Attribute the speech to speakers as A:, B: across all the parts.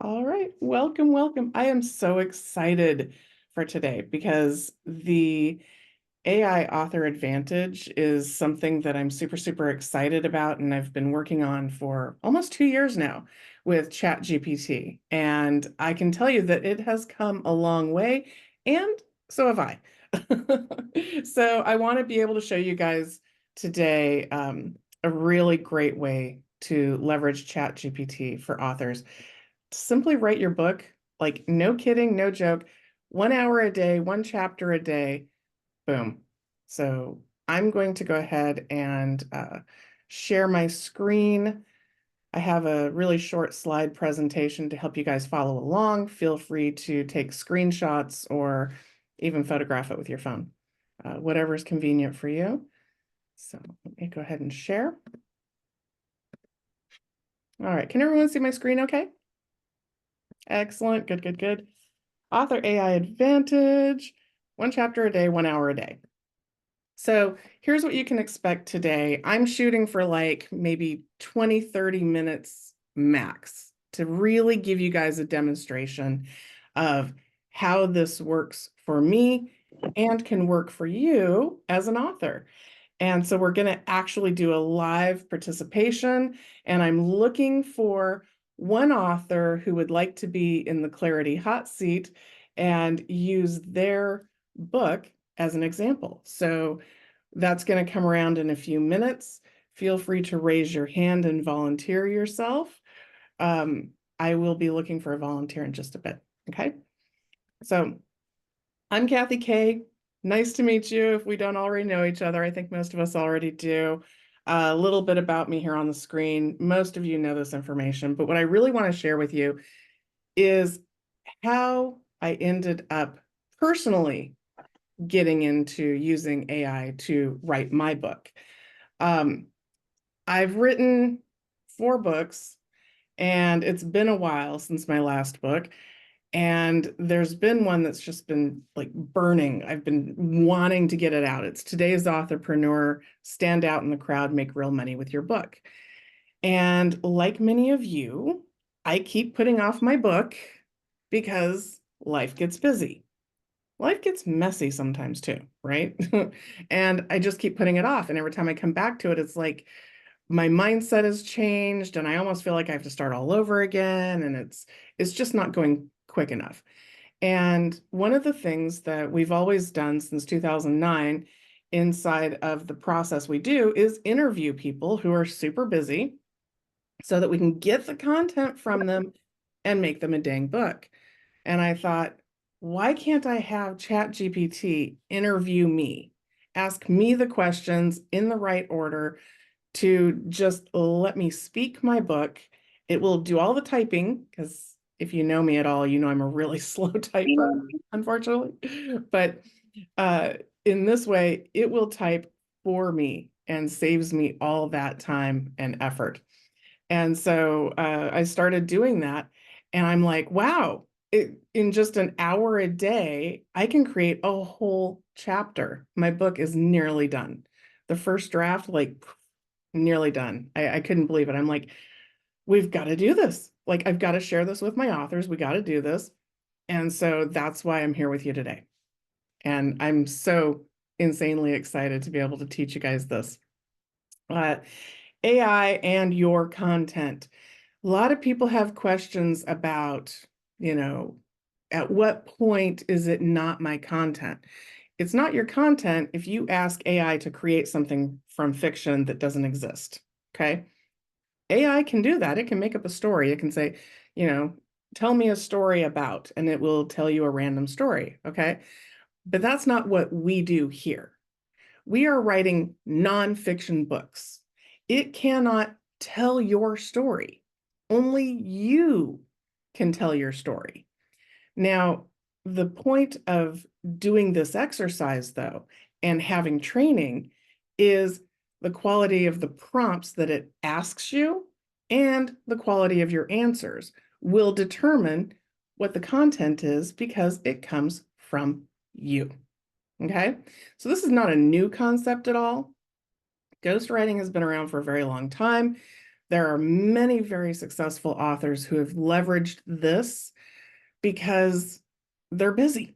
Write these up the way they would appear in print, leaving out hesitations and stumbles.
A: All right, welcome, welcome. I am so excited for today because the AI author advantage is something that I'm super, super excited about, and I've been working on for almost 2 years now with ChatGPT. And I can tell you that it has come a long way, and so have I. So I want to be able to show you guys today a really great way to leverage ChatGPT for authors. Simply write your book, like no kidding, no joke, 1 hour a day, one chapter a day, boom. So I'm going to go ahead and share my screen. I have a really short slide presentation to help you guys follow along. Feel free to take screenshots or even photograph it with your phone, whatever is convenient for you. So let me go ahead and share. All right, can everyone see my screen okay? Excellent, good, good, good. Author AI Advantage, one chapter a day, 1 hour a day. So here's what you can expect today. I'm shooting for like maybe 20, 30 minutes max to really give you guys a demonstration of how this works for me and can work for you as an author. And so we're going to actually do a live participation, and I'm looking for one author who would like to be in the Clarity hot seat and use their book as an example. So that's going to come around in a few minutes. Feel free to raise your hand and volunteer yourself. I will be looking for a volunteer in just a bit. Okay. So I'm Kathy Kay. Nice to meet you. If we don't already know each other, I think most of us already do. A little bit about me here on the screen. Most of you know this information, but what I really want to share with you is how I ended up personally getting into using AI to write my book. I've written 4 books, and it's been a while since my last book. And there's been one that's just been like burning. I've been wanting to get it out. It's Today's Authorpreneur, Stand Out in the Crowd, Make Real Money with Your Book. And like many of you, I keep putting off my book because life gets busy. Life gets messy sometimes too, right? And I just keep putting it off. And every time I come back to it, it's like my mindset has changed and I almost feel like I have to start all over again. And it's just not going quick enough. And one of the things that we've always done since 2009 inside of the process we do is interview people who are super busy so that we can get the content from them and make them a dang book. And I thought, why can't I have ChatGPT interview me, ask me the questions in the right order to just let me speak my book. It will do all the typing, because if you know me at all, you know I'm a really slow typer, unfortunately. But in this way, it will type for me and saves me all that time and effort. And so I started doing that, and I'm like, wow, in just an hour a day, I can create a whole chapter. My book is nearly done. The first draft, like nearly done. I couldn't believe it. I'm like, we've got to do this. Like, I've got to share this with my authors. We got to do this. And so that's why I'm here with you today. And I'm so insanely excited to be able to teach you guys this. AI and your content. A lot of people have questions about, at what point is it not my content? It's not your content if you ask AI to create something from fiction that doesn't exist, okay? AI can do that. It can make up a story. It can say, tell me a story about, and it will tell you a random story, okay? But that's not what we do here. We are writing nonfiction books. It cannot tell your story. Only you can tell your story. Now, the point of doing this exercise, though, and having training is the quality of the prompts that it asks you and the quality of your answers will determine what the content is because it comes from you. Okay, so this is not a new concept at all. Ghostwriting has been around for a very long time. There are many very successful authors who have leveraged this because they're busy.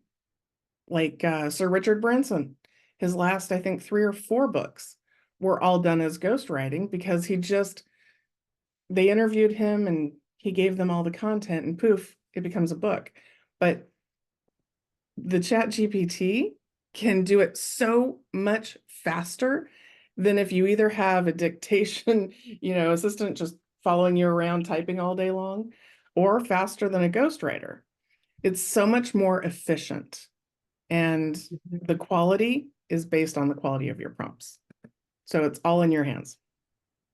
A: Like Sir Richard Branson, his last, I think, 3 or 4 books were all done as ghostwriting because they interviewed him and he gave them all the content and poof, it becomes a book. But the ChatGPT can do it so much faster than if you either have a dictation, assistant just following you around typing all day long, or faster than a ghostwriter. It's so much more efficient. And the quality is based on the quality of your prompts. So it's all in your hands.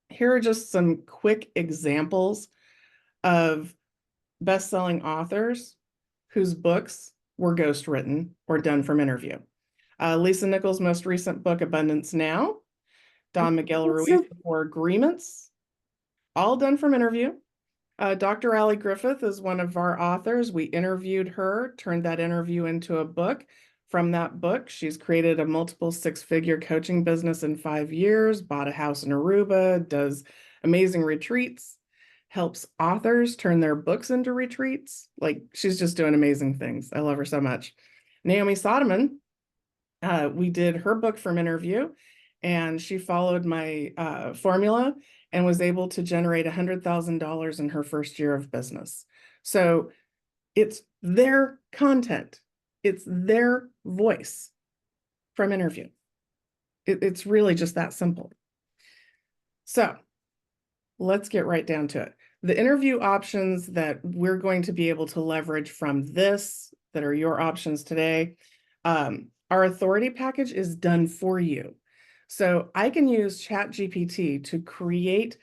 A: Here are just some quick examples of best-selling authors whose books were ghostwritten or done from interview. Lisa Nichols' most recent book, Abundance Now. Don Miguel Ruiz, Four Agreements, all done from interview. Dr. Allie Griffith is one of our authors. We interviewed her, turned that interview into a book. From that book, she's created a multiple 6-figure coaching business in 5 years, bought a house in Aruba, does amazing retreats, helps authors turn their books into retreats. Like, she's just doing amazing things. I love her so much. Naomi Sodeman, we did her book from interview, and she followed my formula and was able to generate $100,000 in her first year of business. So it's their content. It's their voice from interview. It's really just that simple. So let's get right down to it. The interview options that we're going to be able to leverage from this, that are your options today, our authority package is done for you. So I can use ChatGPT to create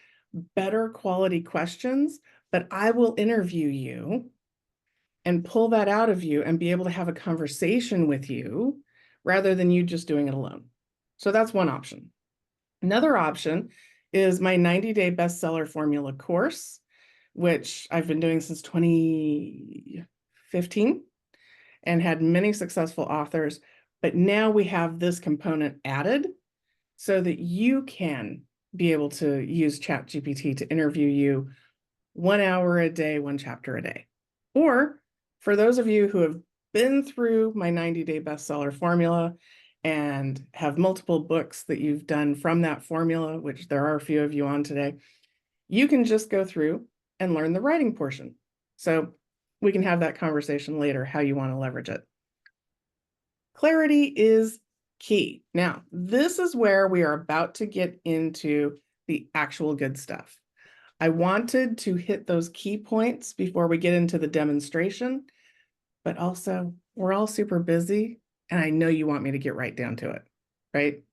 A: better quality questions, but I will interview you and pull that out of you and be able to have a conversation with you rather than you just doing it alone. So that's one option. Another option is my 90-day bestseller formula course, which I've been doing since 2015 and had many successful authors. But now we have this component added so that you can be able to use ChatGPT to interview you 1 hour a day, 1 chapter a day. Or for those of you who have been through my 90-day bestseller formula and have multiple books that you've done from that formula, which there are a few of you on today, you can just go through and learn the writing portion. So we can have that conversation later, how you want to leverage it. Clarity is key. Now, this is where we are about to get into the actual good stuff. I wanted to hit those key points before we get into the demonstration, but also we're all super busy and I know you want me to get right down to it, right?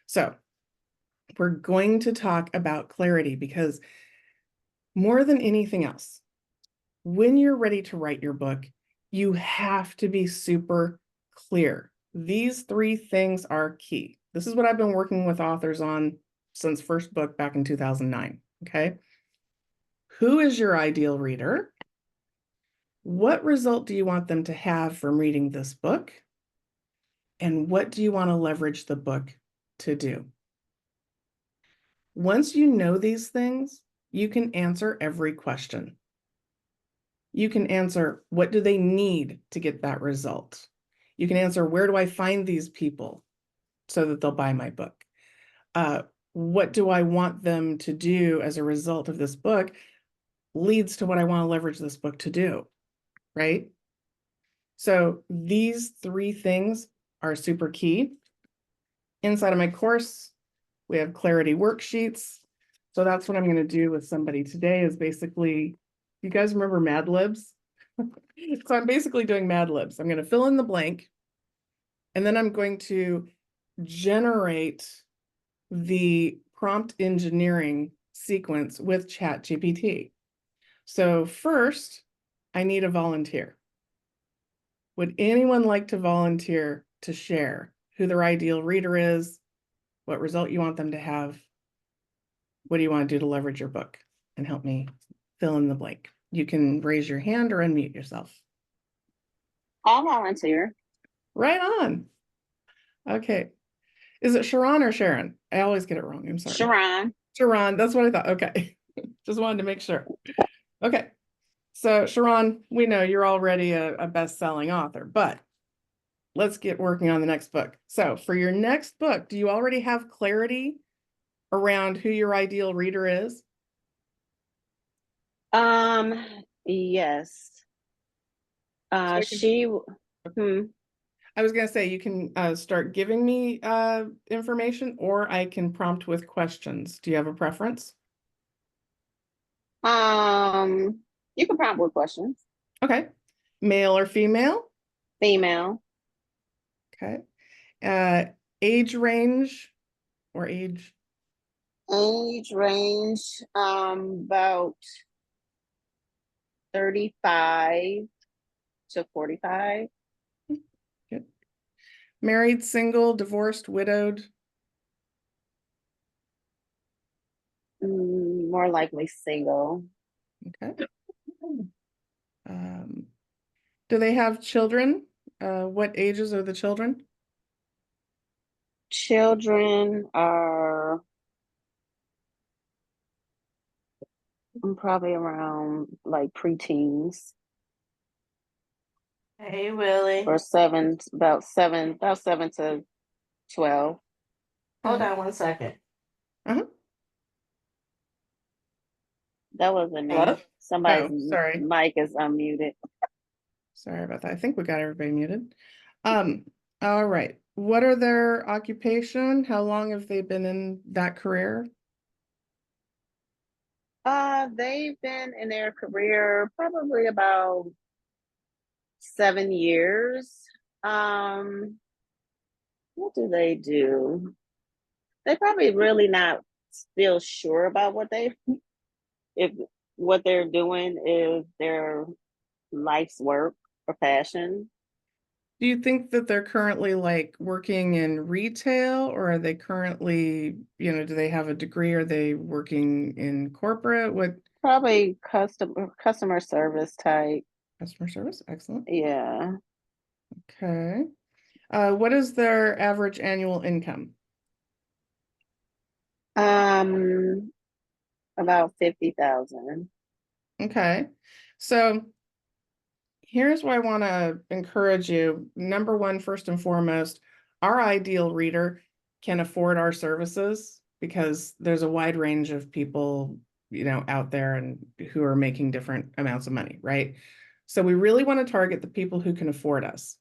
A: So we're going to talk about clarity because more than anything else, when you're ready to write your book, you have to be super clear. These 3 things are key. This is what I've been working with authors on since first book back in 2009, okay? Who is your ideal reader? What result do you want them to have from reading this book? And what do you want to leverage the book to do? Once you know these things, you can answer every question. You can answer, what do they need to get that result? You can answer, where do I find these people so that they'll buy my book? What do I want them to do as a result of this book leads to what I want to leverage this book to do, right? So these 3 things are super key. Inside of my course, we have clarity worksheets. So that's what I'm going to do with somebody today is basically, you guys remember Mad Libs? So I'm basically doing Mad Libs. I'm going to fill in the blank, and then I'm going to generate the prompt engineering sequence with ChatGPT. So first, I need a volunteer. Would anyone like to volunteer to share who their ideal reader is, what result you want them to have? What do you want to do to leverage your book? And help me fill in the blank. You can raise your hand or unmute yourself.
B: I'll volunteer.
A: Right on. Okay. Is it Cheron or Sharon? I always get it wrong. I'm sorry.
B: Cheron.
A: Cheron, that's what I thought. Okay. Just wanted to make sure. Okay. So Cheron, we know you're already a best-selling author, but let's get working on the next book. So for your next book, do you already have clarity around who your ideal reader is?
B: Um, yes.
A: So I can,
B: She, hmm,
A: I was going to say you can start giving me information, or I can prompt with questions. Do you have a preference?
B: you can prompt with questions.
A: Okay. Male or female?
B: Female,
A: Okay. Uh, age range or age?
B: age range, about 35 to 45.
A: Good. Married, single, divorced, widowed?
B: More likely single.
A: Okay. Um, do they have children? What ages are the children?
B: Children are probably around like preteens.
C: Hey, Willie.
B: Or about 7 to 12.
C: Hold on 1 second.
A: Uh-huh.
B: That wasn't
C: Hello?
B: me. Somebody's
A: Oh, sorry.
B: mic is unmuted.
A: Sorry about that. I think we got everybody muted. Um, all right. What are their occupation? How long have they been in that career?
B: They've been in their career probably about 7 years. Um, what do they do? They probably really not still sure about if what they're doing is their life's work or passion.
A: Do you think that they're currently like working in retail, or are they currently, do they have a degree? Are they working in corporate? What
B: Probably customer service type.
A: customer service? Excellent.
B: Yeah.
A: Okay. What is their average annual income?
B: Um, about 50,000.
A: Okay. So here's what I want to encourage you. Number one, first and foremost, our ideal reader can afford our services because there's a wide range of people, out there and who are making different amounts of money, right? So we really want to target the people who can afford us.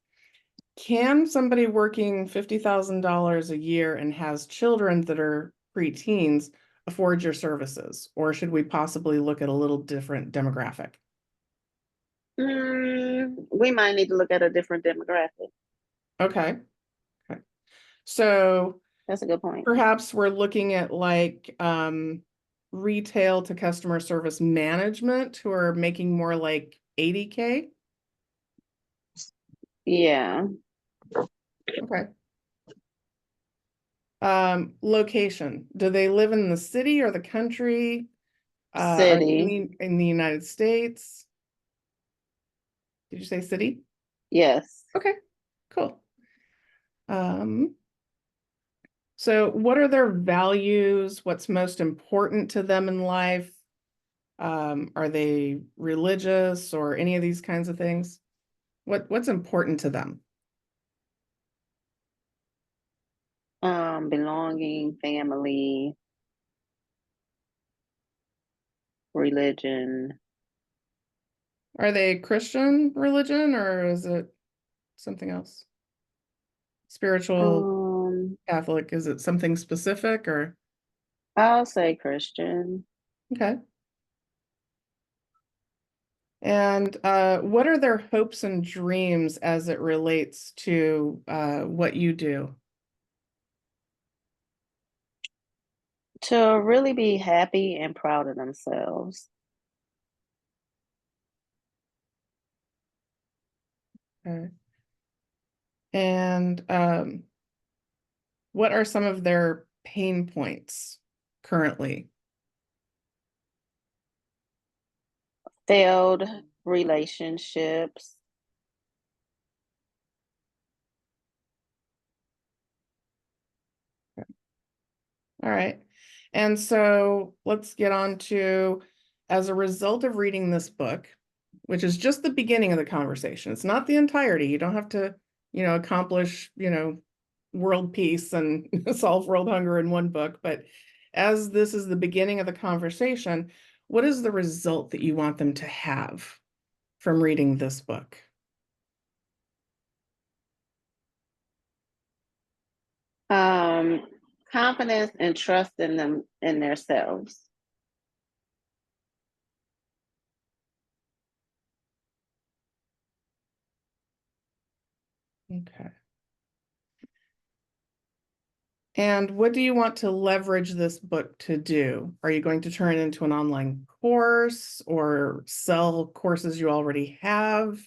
A: Can somebody working $50,000 a year and has children that are preteens afford your services? Or should we possibly look at a little different demographic?
B: We might need to look at a different demographic.
A: Okay. Okay. So
B: That's a good point.
A: perhaps we're looking at like retail to customer service management who are making more like 80K.
B: Yeah.
A: Okay. Location. Do they live in the city or the country? Are they
B: City.
A: in the United States? Did you say city?
B: Yes.
A: Okay, cool. So what are their values? What's most important to them in life? Are they religious or any of these kinds of things? What's important to them?
B: Belonging, family, religion.
A: Are they Christian religion or is it something else? Spiritual,
B: Um,
A: Catholic, is it something specific or?
B: I'll say Christian.
A: Okay. And what are their hopes and dreams as it relates to what you do?
B: To really be happy and proud of themselves.
A: Okay. And what are some of their pain points currently?
B: Failed relationships.
A: All right. And so let's get on to, as a result of reading this book, which is just the beginning of the conversation. It's not the entirety. You don't have to, accomplish, world peace and solve world hunger in one book. But as this is the beginning of the conversation, what is the result that you want them to have from reading this book?
B: Confidence and trust in them in themselves.
A: Okay. And what do you want to leverage this book to do? Are you going to turn it into an online course or sell courses you already have?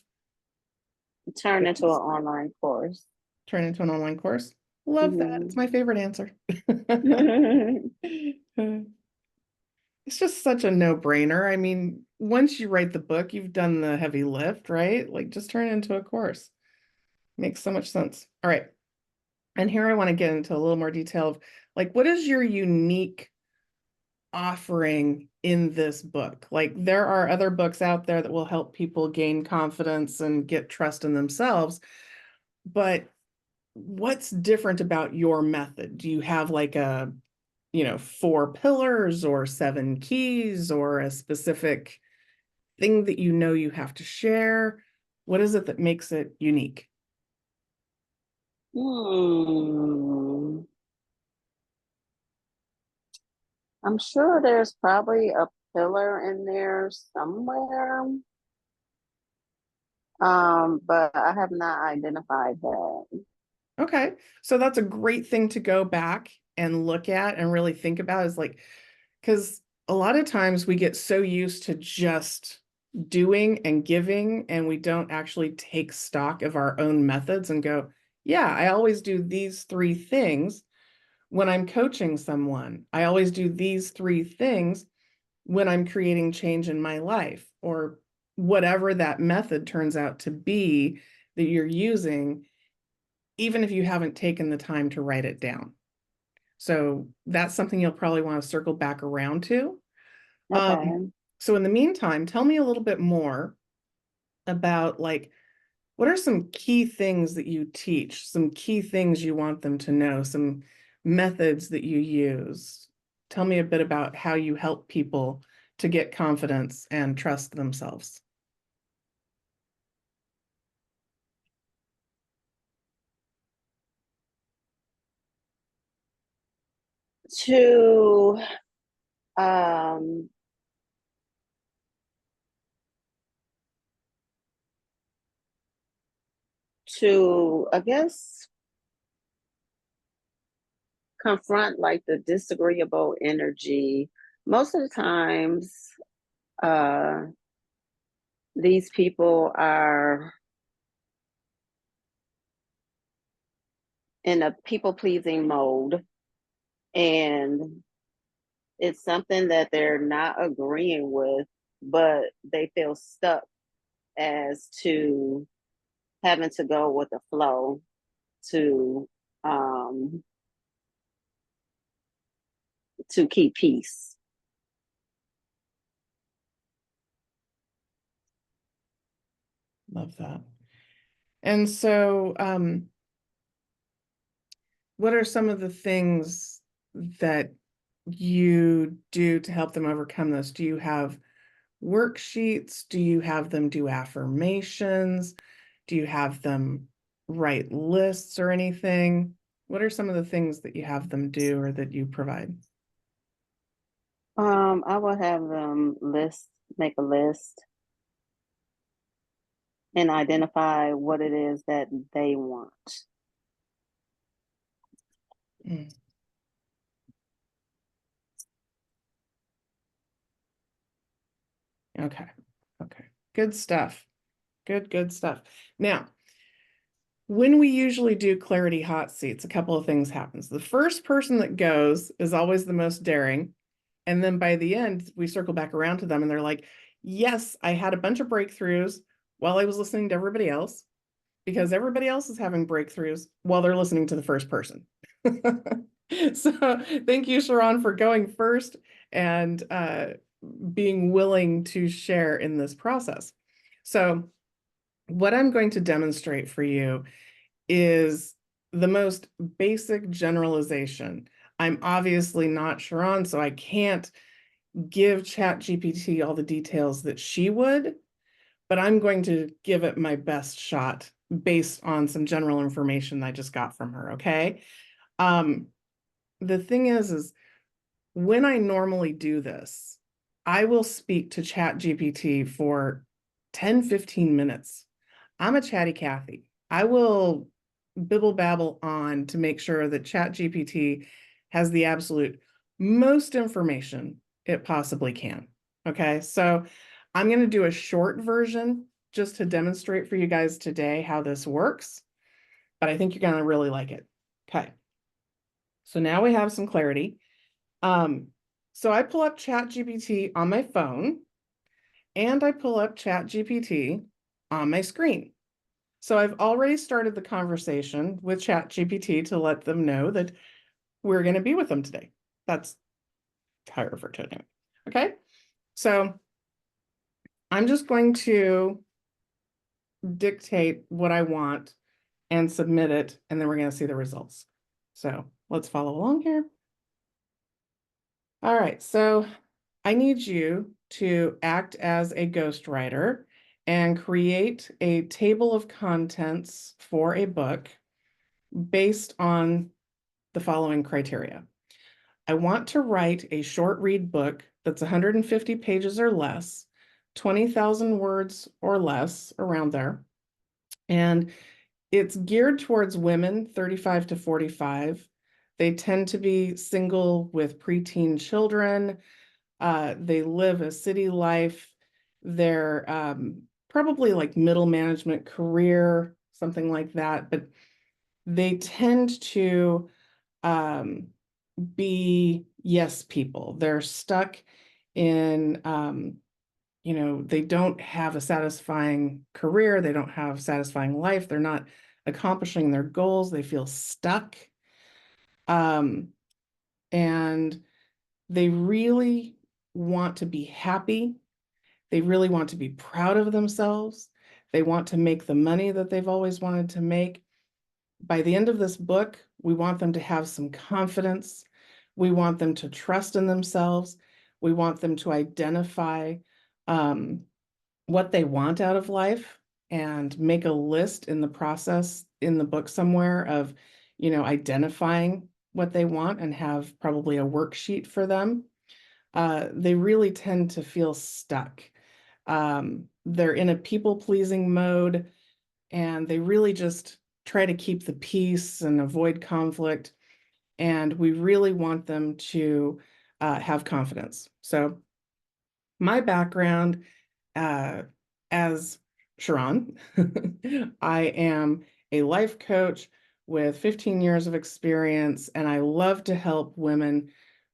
B: Turn into an online course.
A: Turn into an online course? Love that. It's my favorite answer. It's just such a no-brainer. I mean, once you write the book, you've done the heavy lift, right? Like, just turn it into a course. Makes so much sense. All right. And here I want to get into a little more detail of, like, what is your unique offering in this book? Like, there are other books out there that will help people gain confidence and get trust in themselves, but what's different about your method? Do you have like a, 4 pillars or 7 keys or a specific thing that you have to share? What is it that makes it unique?
B: I'm sure there's probably a pillar in there somewhere. But I have not identified that.
A: Okay, so that's a great thing to go back and look at and really think about, is like, because a lot of times we get so used to just doing and giving, and we don't actually take stock of our own methods and go, yeah, I always do these 3 things when I'm coaching someone. I always do these 3 things when I'm creating change in my life, or whatever that method turns out to be that you're using, even if you haven't taken the time to write it down. So that's something you'll probably want to circle back around to.
B: Okay.
A: So in the meantime, tell me a little bit more about, like, what are some key things that you teach, some key things you want them to know, some methods that you use. Tell me a bit about how you help people to get confidence and trust themselves.
B: To um I guess confront like the disagreeable energy. Most of the times, uh these people are in a people pleasing mode, and it's something that they're not agreeing with, but they feel stuck as to having to go with the flow to um keep peace.
A: Love that. And so, what are some of the things that you do to help them overcome this? Do you have worksheets? Do you have them do affirmations? Do you have them write lists or anything? What are some of the things that you have them do or that you provide?
B: I will have them make a list and identify what it is that they want.
A: Mm. Okay. Okay. Good stuff. Good stuff. Now, when we usually do clarity hot seats, a couple of things happens. The first person that goes is always the most daring. And then by the end, we circle back around to them and they're like, yes, I had a bunch of breakthroughs while I was listening to everybody else, because everybody else is having breakthroughs while they're listening to the first person. So thank you, Cheron, for going first and being willing to share in this process. So what I'm going to demonstrate for you is the most basic generalization. I'm obviously not Cheron, so I can't give ChatGPT all the details that she would, but I'm going to give it my best shot based on some general information I just got from her, okay? The thing is when I normally do this, I will speak to ChatGPT for 10, 15 minutes. I'm a chatty Cathy. I will bibble babble on to make sure that ChatGPT has the absolute most information it possibly can. Okay, so I'm going to do a short version just to demonstrate for you guys today how this works, but I think you're going to really like it. Okay, so now we have some clarity. So I pull up ChatGPT on my phone and I pull up ChatGPT on my screen. So I've already started the conversation with ChatGPT to let them know that we're going to be with them today. That's how I refer to it now. Okay, so I'm just going to dictate what I want and submit it, and then we're going to see the results. So let's follow along here. All right, so I need you to act as a ghostwriter and create a table of contents for a book based on the following criteria. I want to write a short read book that's 150 pages or less, 20,000 words or less, around there. And it's geared towards women 35 to 45. They tend to be single with preteen children. They live a city life. They're probably like middle management career, something like that. But they tend to be yes people. They're stuck in, they don't have a satisfying career. They don't have satisfying life. They're not accomplishing their goals. They feel stuck. And they really want to be happy. They really want to be proud of themselves. They want to make the money that they've always wanted to make. By the end of this book, we want them to have some confidence. We want them to trust in themselves. We want them to identify what they want out of life and make a list in the process in the book somewhere of, identifying what they want and have probably a worksheet for them. They really tend to feel stuck. They're in a people-pleasing mode, and they really just try to keep the peace and avoid conflict. And we really want them to have confidence. So my background as Cheron, I am a life coach with 15 years of experience, and I love to help women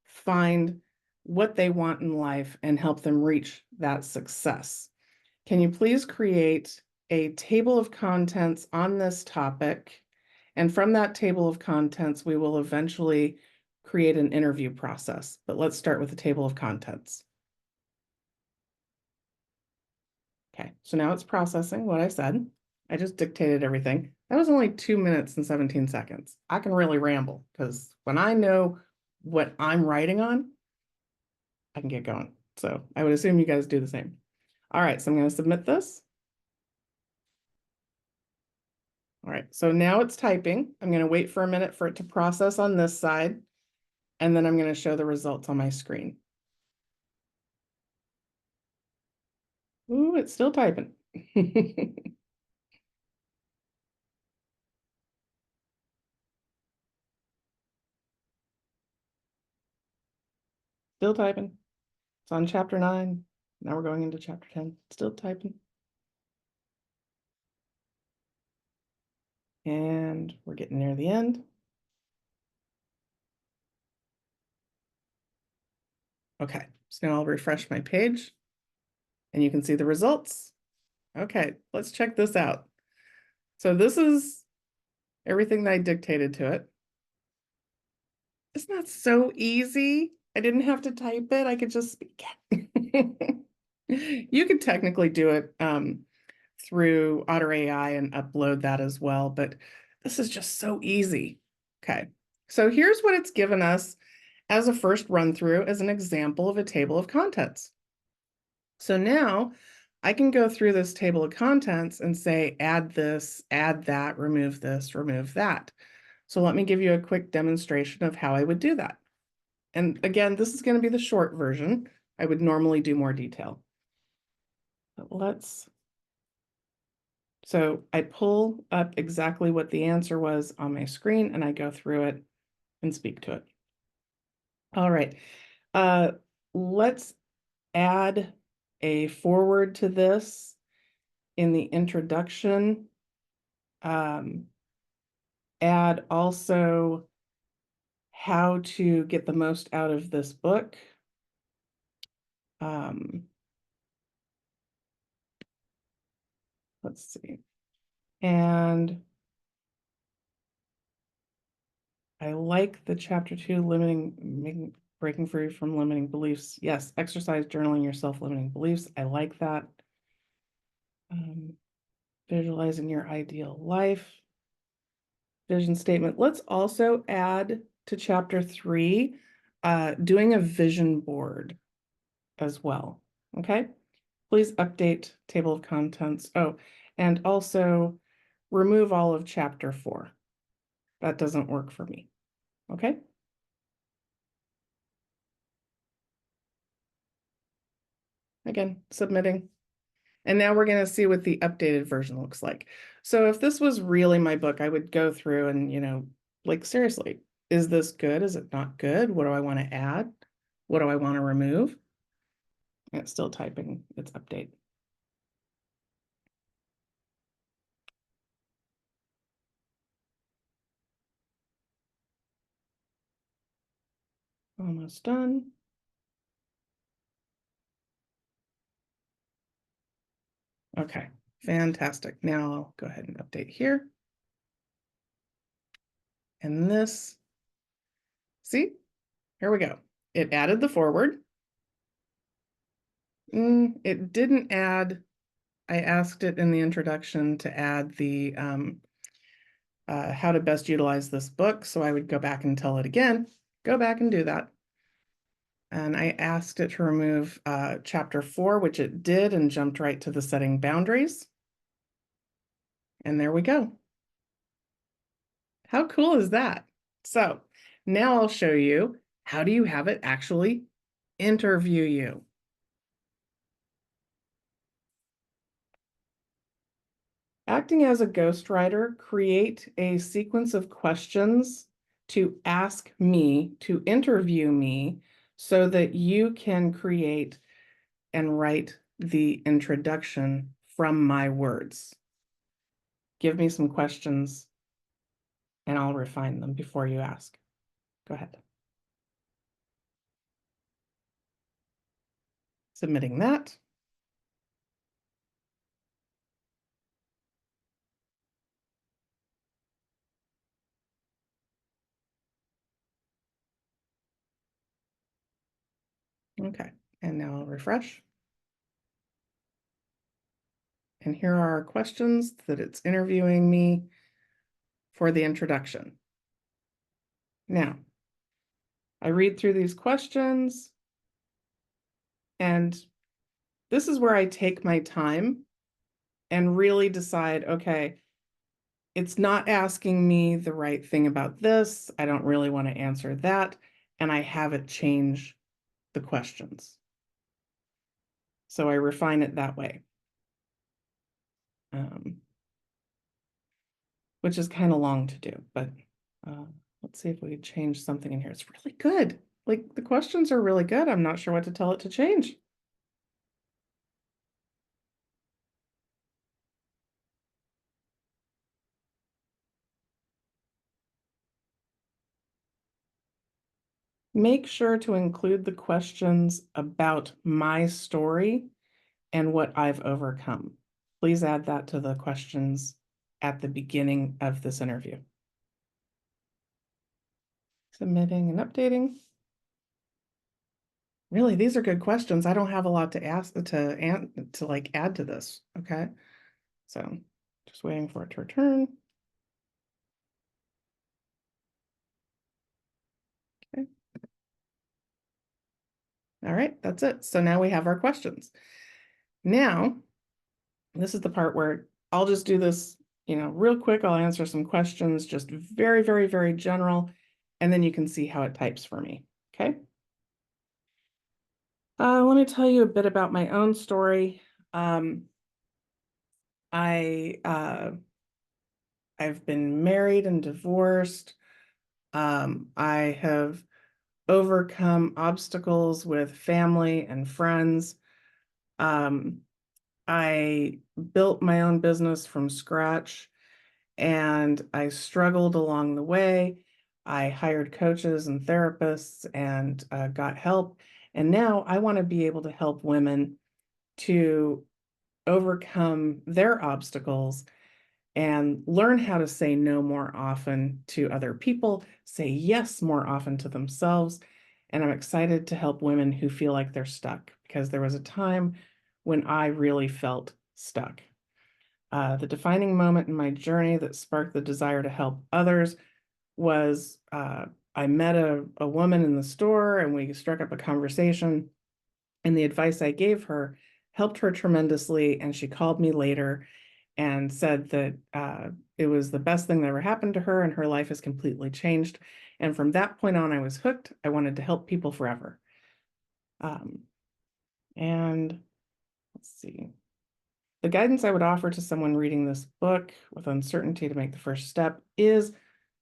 A: find what they want in life and help them reach that success. Can you please create a table of contents on this topic? And from that table of contents, we will eventually create an interview process. But let's start with the table of contents. Okay, so now it's processing what I said. I just dictated everything. That was only 2 minutes and 17 seconds. I can really ramble because when I know what I'm writing on, I can get going. So I would assume you guys do the same. All right, so I'm going to submit this. All right, so now it's typing. I'm going to wait for a minute for it to process on this side, and then I'm going to show the results on my screen. Ooh, it's still typing. Still typing. It's on chapter 9. Now we're going into chapter 10. Still typing. And we're getting near the end. Okay, so now I'll refresh my page and you can see the results. Okay, let's check this out. So this is everything that I dictated to it. Isn't that so easy? I didn't have to type it. I could just speak it. You could technically do it through Otter AI and upload that as well, but this is just so easy. Okay, so here's what it's given us as a first run through as an example of a table of contents. So now I can go through this table of contents and say, add this, add that, remove this, remove that. So let me give you a quick demonstration of how I would do that. And again, this is going to be the short version. I would normally do more detail. But so I pull up exactly what the answer was on my screen and I go through it and speak to it. All right, let's add a forward to this in the introduction. Add also how to get the most out of this book. Let's see. And I like the chapter 2, breaking free from limiting beliefs. Yes, exercise journaling your self-limiting beliefs. I like that. Visualizing your ideal life. Vision statement. Let's also add to chapter 3, doing a vision board as well. Okay. Please update table of contents. Oh, and also remove all of chapter 4. That doesn't work for me. Okay. Again, submitting. And now we're going to see what the updated version looks like. So if this was really my book, I would go through and, like, seriously, is this good? Is it not good? What do I want to add? What do I want to remove? And it's still typing its update. Almost done. Okay, fantastic. Now I'll go ahead and update here. And this, see, here we go. It added the forward. It didn't add, I asked it in the introduction to add the how to best utilize this book. So I would go back and tell it again, go back and do that. And I asked it to remove chapter 4, which it did, and jumped right to the setting boundaries. And there we go. How cool is that? So now I'll show you, how do you have it actually interview you? Acting as a ghostwriter, create a sequence of questions to ask me, to interview me, so that you can create and write the introduction from my words. Give me some questions and I'll refine them before you ask. Go ahead. Submitting that. Okay, and now I'll refresh. And here are our questions that it's interviewing me for the introduction. Now, I read through these questions, and this is where I take my time and really decide, okay, it's not asking me the right thing about this. I don't really want to answer that. And I have it change the questions. So I refine it that way. Which is kind of long to do, but let's see if we could change something in here. It's really good. Like, the questions are really good. I'm not sure what to tell it to change. Make sure to include the questions about my story and what I've overcome. Please add that to the questions at the beginning of this interview. Submitting and updating. Really, these are good questions. I don't have a lot to ask to like add to this. Okay. So just waiting for it to return. Okay. All right, that's it. So now we have our questions. Now, this is the part where I'll just do this, real quick. I'll answer some questions, just very, very, very general, and then you can see how it types for me. Okay. Let me tell you a bit about my own story. I've been married and divorced. I have overcome obstacles with family and friends. I built my own business from scratch and I struggled along the way. I hired coaches and therapists and got help. And now I want to be able to help women to overcome their obstacles and learn how to say no more often to other people, say yes more often to themselves. And I'm excited to help women who feel like they're stuck, because there was a time when I really felt stuck. The defining moment in my journey that sparked the desire to help others was I met a woman in the store and we struck up a conversation, and the advice I gave her helped her tremendously. And she called me later and said that it was the best thing that ever happened to her and her life has completely changed. And from that point on, I was hooked. I wanted to help people forever. And let's see. The guidance I would offer to someone reading this book with uncertainty to make the first step is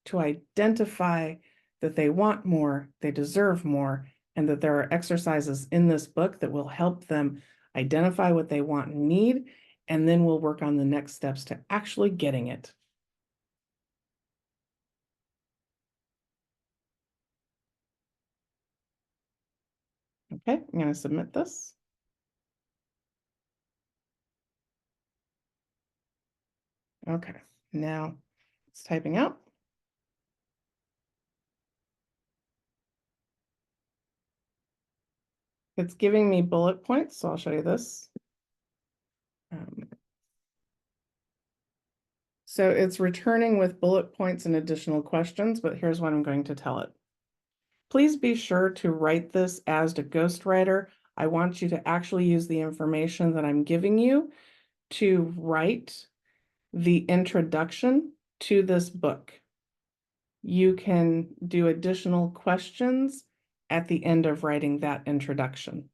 A: to identify that they want more, they deserve more, and that there are exercises in this book that will help them identify what they want and need, and then we'll work on the next steps to actually getting it. Okay, I'm going to submit this. Okay, now it's typing out. It's giving me bullet points, so I'll show you this. So it's returning with bullet points and additional questions, but here's what I'm going to tell it. Please be sure to write this as a ghostwriter. I want you to actually use the information that I'm giving you to write the introduction to this book. You can do additional questions at the end of writing that introduction.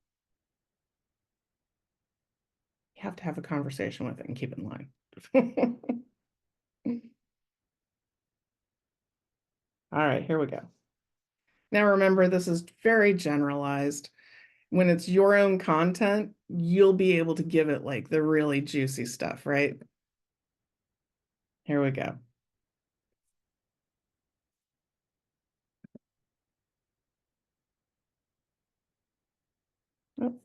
A: You have to have a conversation with it and keep it in line. All right, here we go. Now remember, this is very generalized. When it's your own content, you'll be able to give it like the really juicy stuff, right? Here we go. Oh,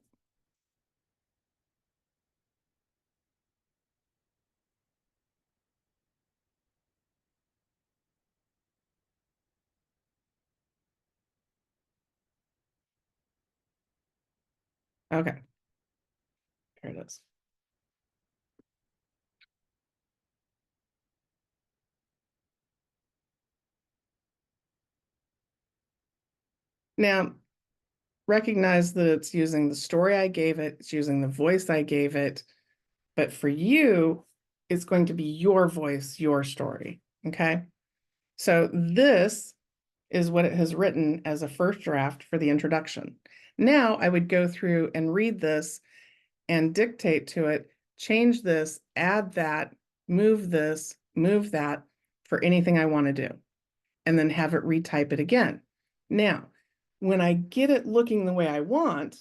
A: okay, here it is. Now, recognize that it's using the story I gave it, it's using the voice I gave it, but for you, it's going to be your voice, your story, okay? So this is what it has written as a first draft for the introduction. Now I would go through and read this and dictate to it, change this, add that, move this, move that for anything I want to do, and then have it retype it again. Now, when I get it looking the way I want,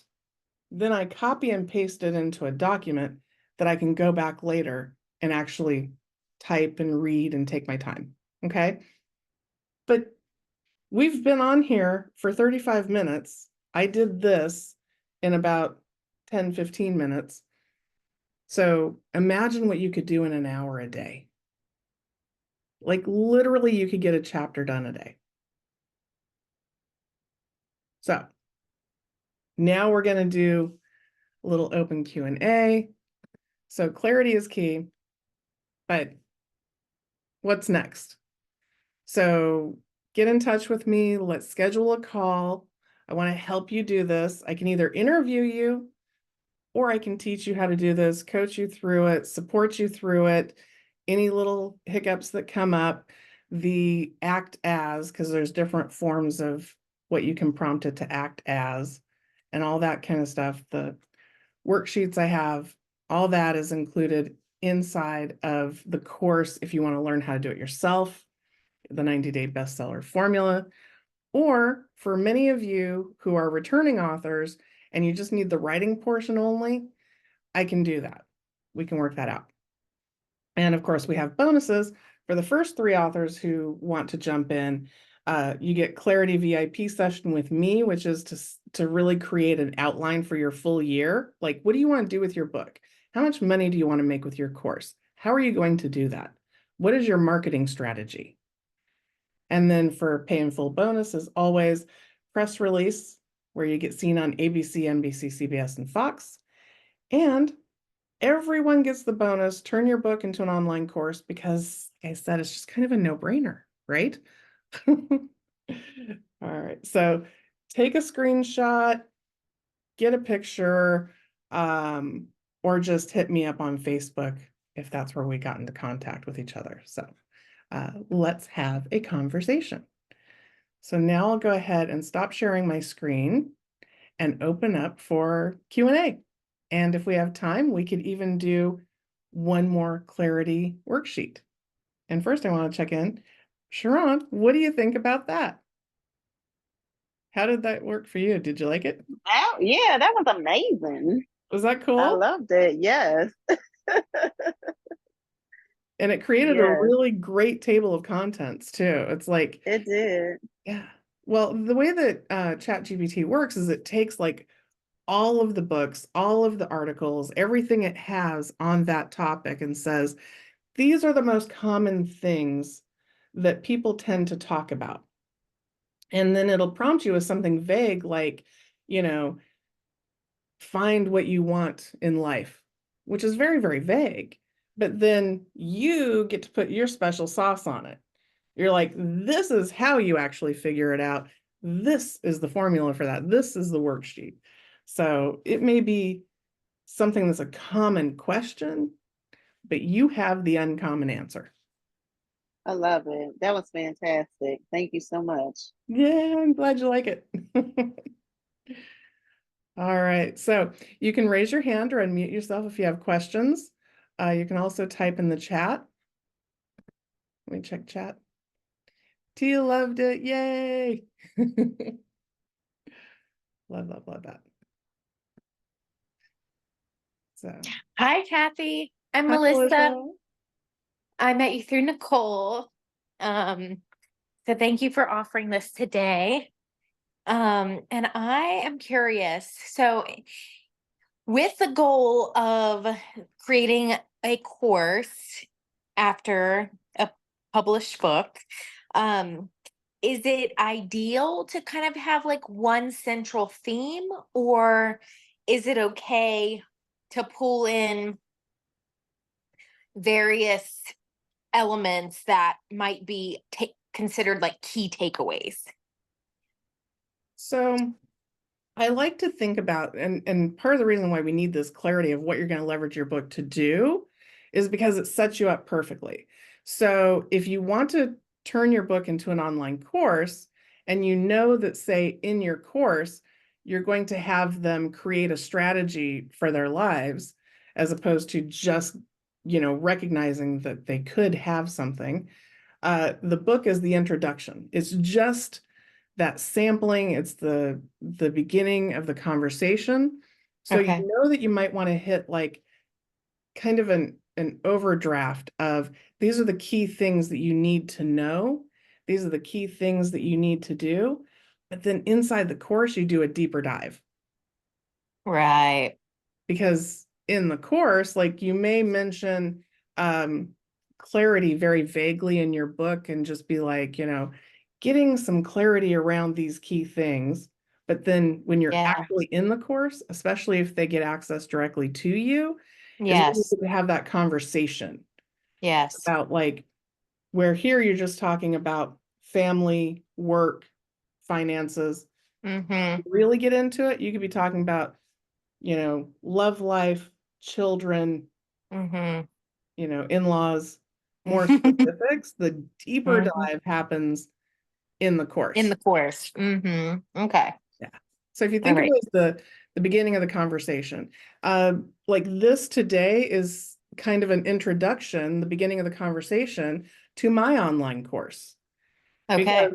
A: then I copy and paste it into a document that I can go back later and actually type and read and take my time, okay? But we've been on here for 35 minutes. I did this in about 10, 15 minutes. So imagine what you could do in an hour a day. Like literally you could get a chapter done a day. So now we're going to do a little open Q&A. So clarity is key, but what's next? So get in touch with me. Let's schedule a call. I want to help you do this. I can either interview you or I can teach you how to do this, coach you through it, support you through it. Any little hiccups that come up, the act as, because there's different forms of what you can prompt it to act as, and all that kind of stuff. The worksheets I have, all that is included inside of the course if you want to learn how to do it yourself, the 90-day bestseller formula. Or for many of you who are returning authors and you just need the writing portion only, I can do that. We can work that out. And of course, we have bonuses for the first 3 authors who want to jump in. You get Clarity VIP session with me, which is to really create an outline for your full year. Like, what do you want to do with your book? How much money do you want to make with your course? How are you going to do that? What is your marketing strategy? And then for pay in full bonus, as always, press release, where you get seen on ABC, NBC, CBS, and Fox. And everyone gets the bonus, turn your book into an online course, because like I said, it's just kind of a no-brainer, right? All right, so take a screenshot, get a picture, or just hit me up on Facebook if that's where we got into contact with each other. So let's have a conversation. So now I'll go ahead and stop sharing my screen and open up for Q&A. And if we have time, we could even do one more clarity worksheet. And first I want to check in. Cheron, what do you think about that? How did that work for you? Did you like it?
B: Yeah, that was amazing.
A: Was that cool?
B: I loved it. Yes.
A: And it created a
B: Yes,
A: really great table of contents too. It's like,
B: it did.
A: yeah. Well, the way that ChatGPT works is it takes like all of the books, all of the articles, everything it has on that topic and says, these are the most common things that people tend to talk about. And then it'll prompt you with something vague like, you know, find what you want in life, which is very, very vague. But then you get to put your special sauce on it. You're like, this is how you actually figure it out. This is the formula for that. This is the worksheet. So it may be something that's a common question, but you have the uncommon answer.
B: I love it. That was fantastic. Thank you so much.
A: Yeah, I'm glad you like it. All right, so you can raise your hand or unmute yourself if you have questions. You can also type in the chat. Let me check chat. Tia loved it, yay! Love, love, love that. So,
D: Hi, Kathy. I'm
A: hi,
D: Melissa. I met you through Nicole. So thank you for offering this today. And I am curious. So with the goal of creating a course after a published book, is it ideal to kind of have like one central theme, or is it okay to pull in various elements that might be considered like key takeaways?
A: So I like to think about, and part of the reason why we need this clarity of what you're going to leverage your book to do is because it sets you up perfectly. So if you want to turn your book into an online course, and you know that, say, in your course, you're going to have them create a strategy for their lives, as opposed to just, recognizing that they could have something. The book is the introduction. It's just that sampling. It's the beginning of the conversation. So
D: Okay.
A: you know that you might want to hit like kind of an overdraft of, these are the key things that you need to know. These are the key things that you need to do. But then inside the course, you do a deeper dive.
D: Right.
A: Because in the course, like, you may mention clarity very vaguely in your book and just be like, getting some clarity around these key things. But then when you're
D: Yeah.
A: actually in the course, especially if they get access directly to you, is when you
D: Yes.
A: get to have that conversation
D: Yes.
A: about like, where here you're just talking about family, work, finances.
D: Mm-hmm.
A: Really get into it, you could be talking about, love life, children,
D: Mm-hmm.
A: in-laws, more specifics. The deeper
D: Mhm.
A: dive happens in the course.
D: In the course. Mm-hmm. Okay.
A: Yeah. So if you
D: All
A: think of
D: right.
A: it as the beginning of the conversation, like this today is kind of an introduction, the beginning of the conversation to my online course.
D: Okay.
A: Because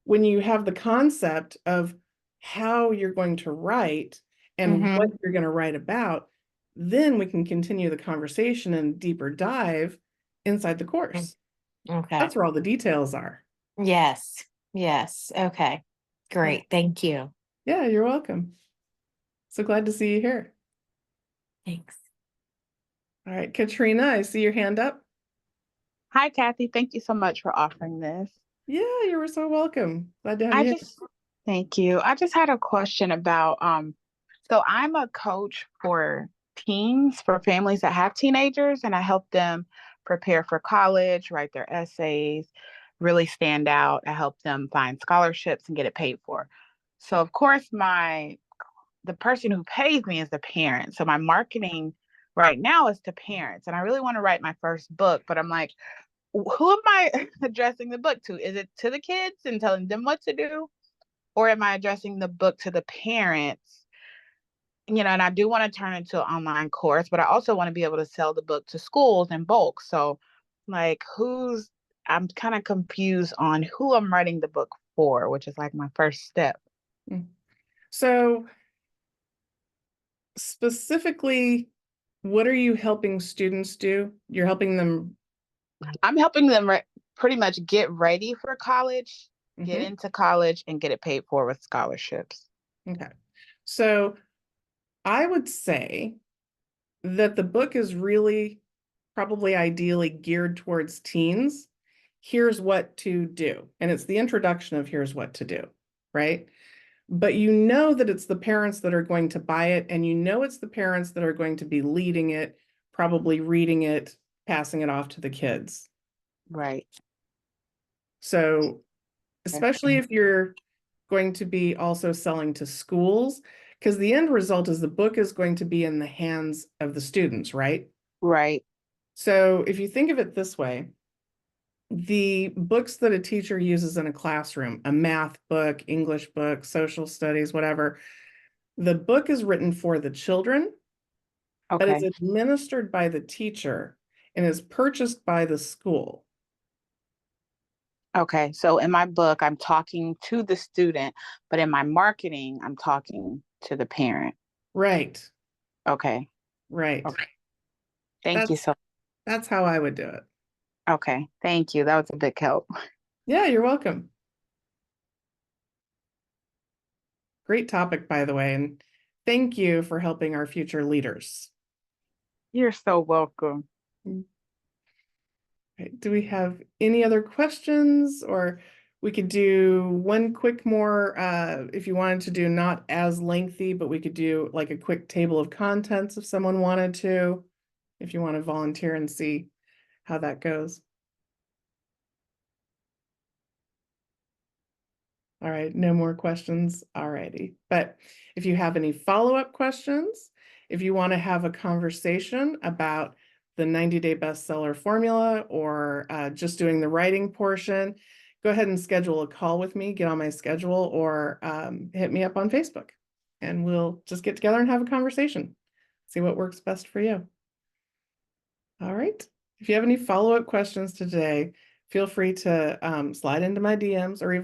A: when you have the concept of how you're going to write and what
D: Mm-hmm.
A: you're going to write about, then we can continue the conversation and deeper dive inside the course.
D: Okay.
A: That's where all the details are.
D: Yes. Yes. Okay. Great. Thank you.
A: Yeah, you're welcome. So glad to see you here.
D: Thanks.
A: All right, Katrina, I see your hand up.
E: Hi, Kathy. Thank you so much for offering this.
A: Yeah, you were so welcome. Glad to have
E: I
A: you here.
E: just Thank you. I just had a question about so I'm a coach for teens, for families that have teenagers, and I help them prepare for college, write their essays, really stand out. I help them find scholarships and get it paid for. So of course the person who pays me is the parent. So my marketing right now is to parents, and I really want to write my first book, but I'm like, who am I addressing the book to? Is it to the kids and telling them what to do? Or am I addressing the book to the parents? And I do want to turn it into an online course, but I also want to be able to sell the book to schools in bulk. So, like, I'm kind of confused on who I'm writing the book for, which is like my first step.
A: So specifically, what are you helping students do? You're helping them.
E: I'm helping them pretty much get ready for college, get
A: Mhm.
E: into college, and get it paid for with scholarships.
A: Okay. So I would say that the book is really probably ideally geared towards teens. Here's what to do. And it's the introduction of here's what to do, right? But you know that it's the parents that are going to buy it, and you know it's the parents that are going to be leading it, probably reading it, passing it off to the kids.
E: Right.
A: So, especially if you're going to be also selling to schools, because the end result is the book is going to be in the hands of the students, right?
E: Right.
A: So if you think of it this way, the books that a teacher uses in a classroom, a math book, English book, social studies, whatever, the book is written for the children, but it's
E: Okay.
A: administered by the teacher and is purchased by the school.
E: Okay. So in my book, I'm talking to the student, but in my marketing, I'm talking to the parent.
A: Right,
E: Okay.
A: right.
E: Okay. Thank you so
A: That's how I would do it.
E: Okay. Thank you. That was a big help.
A: Yeah, you're welcome. Great topic, by the way, and thank you for helping our future leaders.
E: You're so welcome.
A: Right. Do we have any other questions, or we could do one quick more if you wanted to do not as lengthy, but we could do like a quick table of contents if someone wanted to, if you want to volunteer and see how that goes. All right, no more questions. All righty. But if you have any follow-up questions, if you want to have a conversation about the 90-day bestseller formula or just doing the writing portion, go ahead and schedule a call with me, get on my schedule, or hit me up on Facebook, and we'll just get together and have a conversation, see what works best for you. All right. If you have any follow-up questions today, feel free to slide into my DMs or even